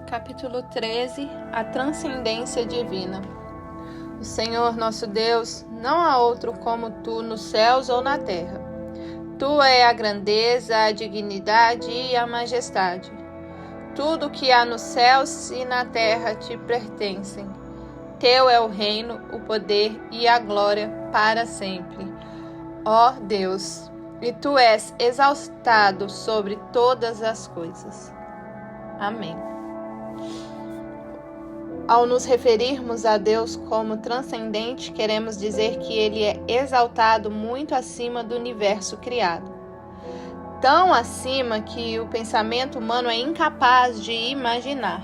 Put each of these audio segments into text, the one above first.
Capítulo 13. A transcendência divina. O Senhor nosso Deus, não há outro como Tu nos céus ou na terra. Tua é a grandeza, a dignidade e a majestade. Tudo que há nos céus e na terra te pertencem. Teu é o reino, o poder e a glória para sempre. Ó Deus, e Tu és exaltado sobre todas as coisas. Amém. Ao nos referirmos a Deus como transcendente, queremos dizer que Ele é exaltado muito acima do universo criado. Tão acima que o pensamento humano é incapaz de imaginar.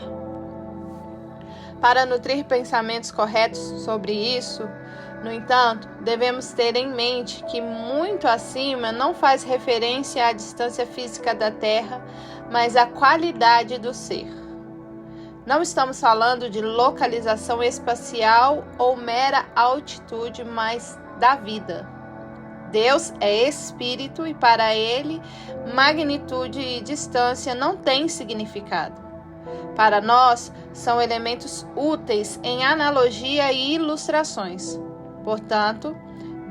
Para nutrir pensamentos corretos sobre isso, no entanto, devemos ter em mente que muito acima não faz referência à distância física da Terra, mas à qualidade do ser. Não estamos falando de localização espacial ou mera altitude, mas da vida. Deus é espírito e para Ele, magnitude e distância não têm significado. Para nós, são elementos úteis em analogia e ilustrações. Portanto,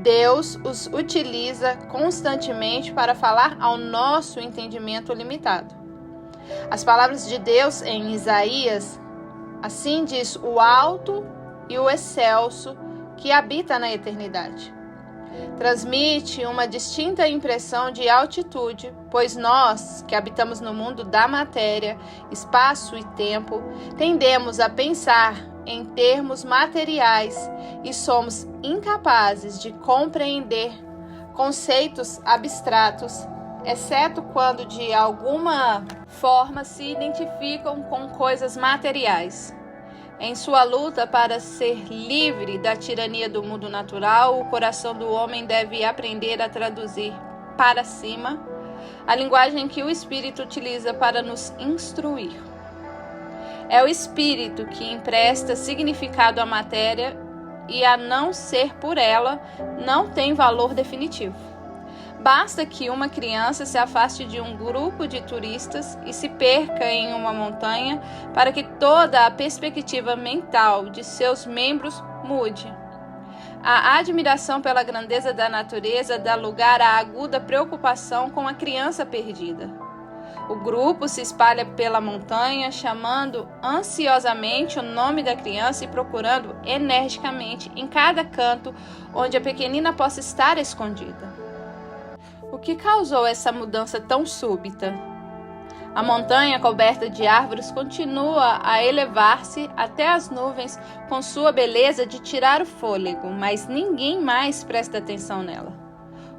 Deus os utiliza constantemente para falar ao nosso entendimento limitado. As palavras de Deus em Isaías, assim diz o alto e o excelso que habita na eternidade. Transmite uma distinta impressão de altitude, pois nós, que habitamos no mundo da matéria, espaço e tempo, tendemos a pensar em termos materiais e somos incapazes de compreender conceitos abstratos, exceto quando de alguma forma se identificam com coisas materiais. Em sua luta para ser livre da tirania do mundo natural, o coração do homem deve aprender a traduzir para cima a linguagem que o Espírito utiliza para nos instruir. É o Espírito que empresta significado à matéria e, a não ser por ela, não tem valor definitivo. Basta que uma criança se afaste de um grupo de turistas e se perca em uma montanha para que toda a perspectiva mental de seus membros mude. A admiração pela grandeza da natureza dá lugar à aguda preocupação com a criança perdida. O grupo se espalha pela montanha, chamando ansiosamente o nome da criança e procurando energicamente em cada canto onde a pequenina possa estar escondida. O que causou essa mudança tão súbita? A montanha coberta de árvores continua a elevar-se até as nuvens com sua beleza de tirar o fôlego, mas ninguém mais presta atenção nela.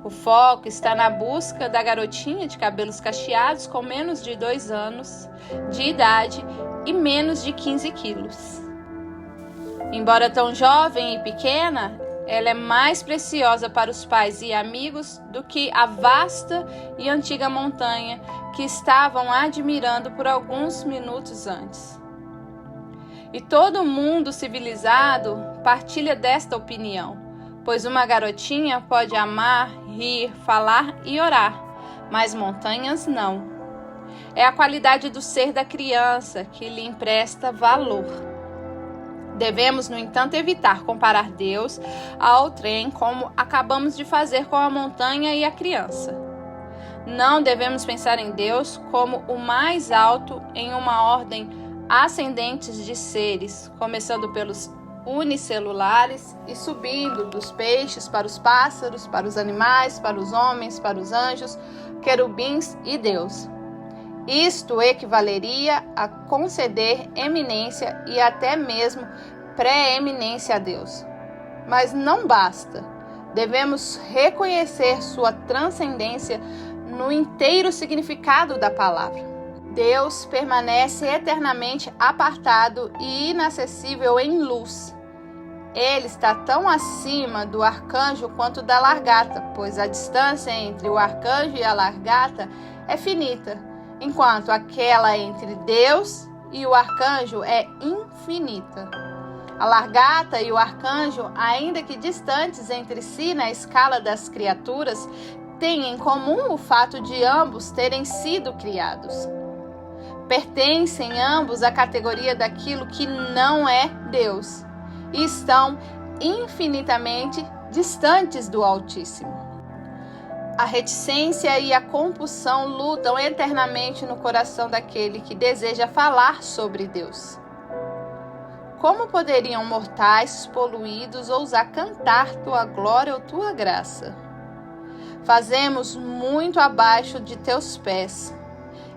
O foco está na busca da garotinha de cabelos cacheados com menos de 2 anos de idade e menos de 15 quilos. Embora tão jovem e pequena, ela é mais preciosa para os pais e amigos do que a vasta e antiga montanha que estavam admirando por alguns minutos antes. E todo mundo civilizado partilha desta opinião, pois uma garotinha pode amar, rir, falar e orar, mas montanhas não. É a qualidade do ser da criança que lhe empresta valor. Devemos, no entanto, evitar comparar Deus ao trem como acabamos de fazer com a montanha e a criança. Não devemos pensar em Deus como o mais alto em uma ordem ascendente de seres, começando pelos unicelulares e subindo dos peixes para os pássaros, para os animais, para os homens, para os anjos, querubins e Deus. Isto equivaleria a conceder eminência e até mesmo preeminência a Deus. Mas não basta. Devemos reconhecer sua transcendência no inteiro significado da palavra. Deus permanece eternamente apartado e inacessível em luz. Ele está tão acima do arcanjo quanto da largata, pois a distância entre o arcanjo e a largata é finita, enquanto aquela entre Deus e o arcanjo é infinita. A largata e o arcanjo, ainda que distantes entre si na escala das criaturas, têm em comum o fato de ambos terem sido criados. Pertencem ambos à categoria daquilo que não é Deus e estão infinitamente distantes do Altíssimo. A reticência e a compulsão lutam eternamente no coração daquele que deseja falar sobre Deus. Como poderiam mortais poluídos ousar cantar tua glória ou tua graça? Fazemos muito abaixo de teus pés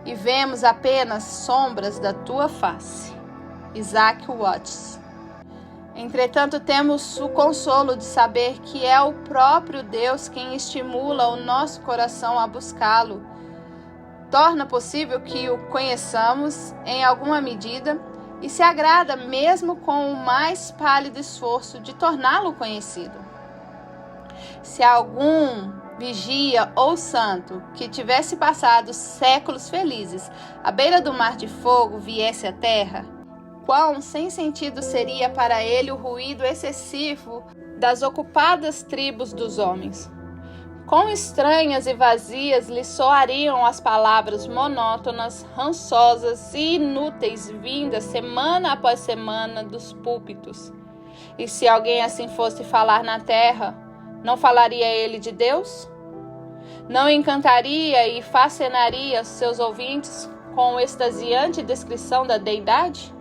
e vemos apenas sombras da tua face. Isaac Watts. Entretanto, temos o consolo de saber que é o próprio Deus quem estimula o nosso coração a buscá-lo. Torna possível que o conheçamos em alguma medida e se agrada mesmo com o mais pálido esforço de torná-lo conhecido. Se algum vigia ou santo que tivesse passado séculos felizes à beira do mar de fogo viesse à terra, quão sem sentido seria para ele o ruído excessivo das ocupadas tribos dos homens. Quão estranhas e vazias lhe soariam as palavras monótonas, rançosas e inúteis vindas semana após semana dos púlpitos. E se alguém assim fosse falar na terra, não falaria ele de Deus? Não encantaria e fascinaria seus ouvintes com extasiante descrição da deidade?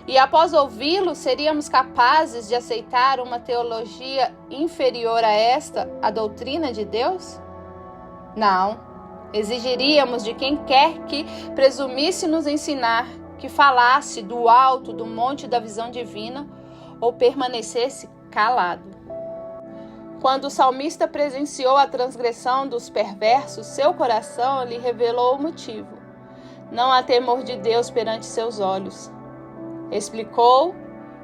E após ouvi-lo, seríamos capazes de aceitar uma teologia inferior a esta, a doutrina de Deus? Não. Exigiríamos de quem quer que presumisse nos ensinar, que falasse do alto do monte da visão divina ou permanecesse calado. Quando o salmista presenciou a transgressão dos perversos, seu coração lhe revelou o motivo. Não há temor de Deus perante seus olhos. Explicou,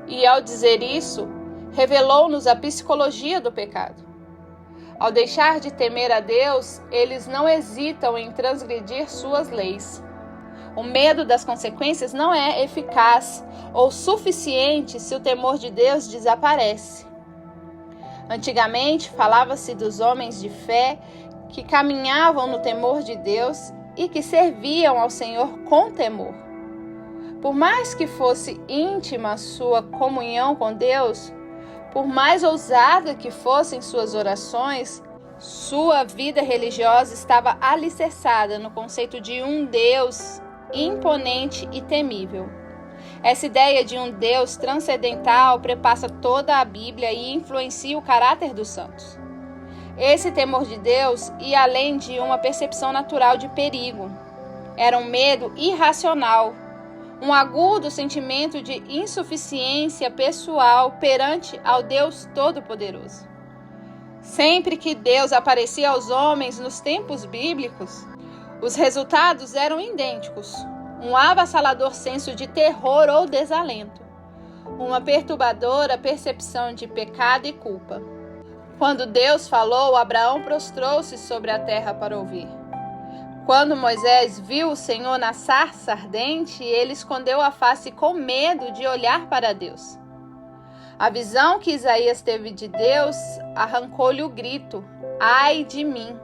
e ao dizer isso, revelou-nos a psicologia do pecado. Ao deixar de temer a Deus, eles não hesitam em transgredir suas leis. O medo das consequências não é eficaz ou suficiente se o temor de Deus desaparece. Antigamente, falava-se dos homens de fé que caminhavam no temor de Deus e que serviam ao Senhor com temor. Por mais que fosse íntima a sua comunhão com Deus, por mais ousada que fossem suas orações, sua vida religiosa estava alicerçada no conceito de um Deus imponente e temível. Essa ideia de um Deus transcendental perpassa toda a Bíblia e influencia o caráter dos santos. Esse temor de Deus ia além de uma percepção natural de perigo. Era um medo irracional, um agudo sentimento de insuficiência pessoal perante ao Deus Todo-Poderoso. Sempre que Deus aparecia aos homens nos tempos bíblicos, os resultados eram idênticos: um avassalador senso de terror ou desalento, uma perturbadora percepção de pecado e culpa. Quando Deus falou, Abraão prostrou-se sobre a terra para ouvir. Quando Moisés viu o Senhor na sarça ardente, ele escondeu a face com medo de olhar para Deus. A visão que Isaías teve de Deus arrancou-lhe o grito: ai de mim!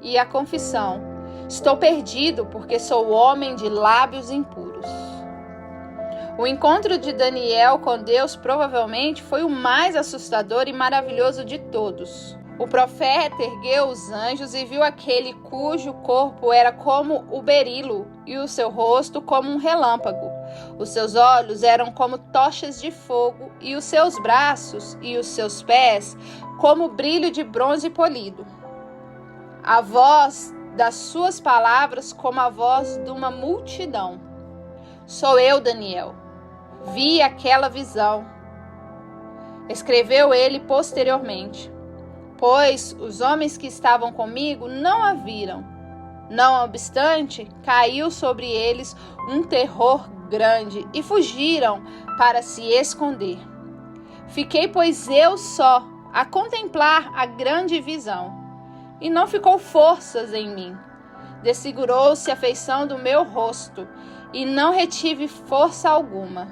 E a confissão: estou perdido, porque sou homem de lábios impuros. O encontro de Daniel com Deus provavelmente foi o mais assustador e maravilhoso de todos. O profeta ergueu os anjos e viu aquele cujo corpo era como o berilo e o seu rosto como um relâmpago. Os seus olhos eram como tochas de fogo e os seus braços e os seus pés como brilho de bronze polido. A voz das suas palavras como a voz de uma multidão. Sou eu, Daniel. Vi aquela visão. Escreveu ele posteriormente. Pois os homens que estavam comigo não a viram. Não obstante, caiu sobre eles um terror grande e fugiram para se esconder. Fiquei, pois, eu só a contemplar a grande visão, e não ficou forças em mim. Desfigurou-se a feição do meu rosto, e não retive força alguma.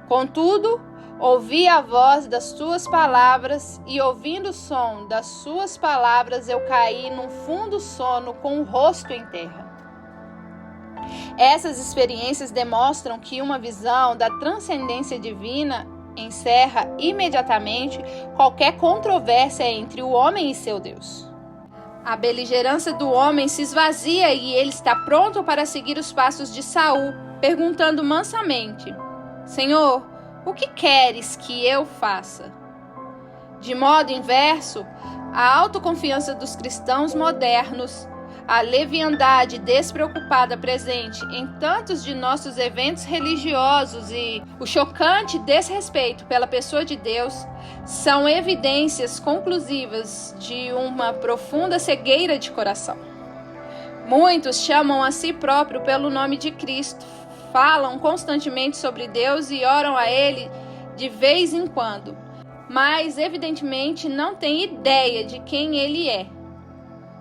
Contudo, ouvi a voz das tuas palavras, e ouvindo o som das suas palavras, eu caí num fundo sono com o rosto em terra. Essas experiências demonstram que uma visão da transcendência divina encerra imediatamente qualquer controvérsia entre o homem e seu Deus. A beligerância do homem se esvazia e ele está pronto para seguir os passos de Saul, perguntando mansamente: Senhor, o que queres que eu faça? De modo inverso, a autoconfiança dos cristãos modernos, a leviandade despreocupada presente em tantos de nossos eventos religiosos e o chocante desrespeito pela pessoa de Deus são evidências conclusivas de uma profunda cegueira de coração. Muitos chamam a si próprio pelo nome de Cristo, falam constantemente sobre Deus e oram a Ele de vez em quando, mas evidentemente não têm ideia de quem Ele é.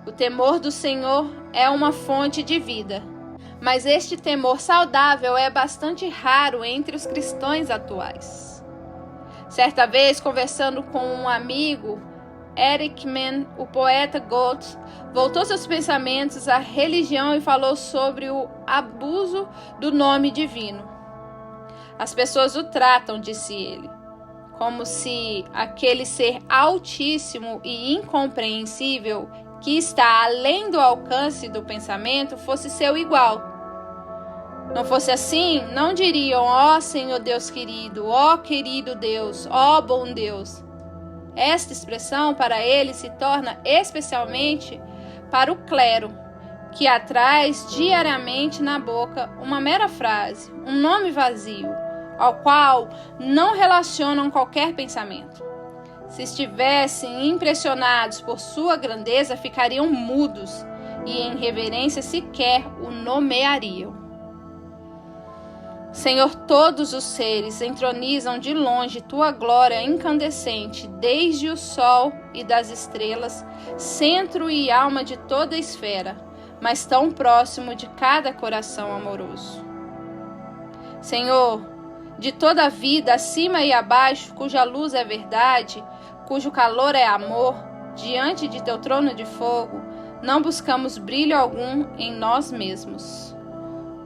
O temor do Senhor é uma fonte de vida, mas este temor saudável é bastante raro entre os cristãos atuais. Certa vez, conversando com um amigo, Erich Mann, o poeta Goethe, voltou seus pensamentos à religião e falou sobre o abuso do nome divino. As pessoas o tratam, disse ele, como se aquele ser altíssimo e incompreensível que está além do alcance do pensamento fosse seu igual. Não fosse assim, não diriam: ó Senhor Deus querido, ó querido Deus, ó bom Deus. Esta expressão para ele se torna especialmente para o clero, que a traz diariamente na boca uma mera frase, um nome vazio, ao qual não relacionam qualquer pensamento. Se estivessem impressionados por sua grandeza, ficariam mudos e em reverência sequer o nomeariam. Senhor, todos os seres entronizam de longe tua glória incandescente, desde o sol e das estrelas, centro e alma de toda a esfera, mas tão próximo de cada coração amoroso. Senhor, de toda a vida, acima e abaixo, cuja luz é verdade, cujo calor é amor, diante de teu trono de fogo, não buscamos brilho algum em nós mesmos.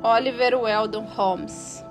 Oliver Wendell Holmes.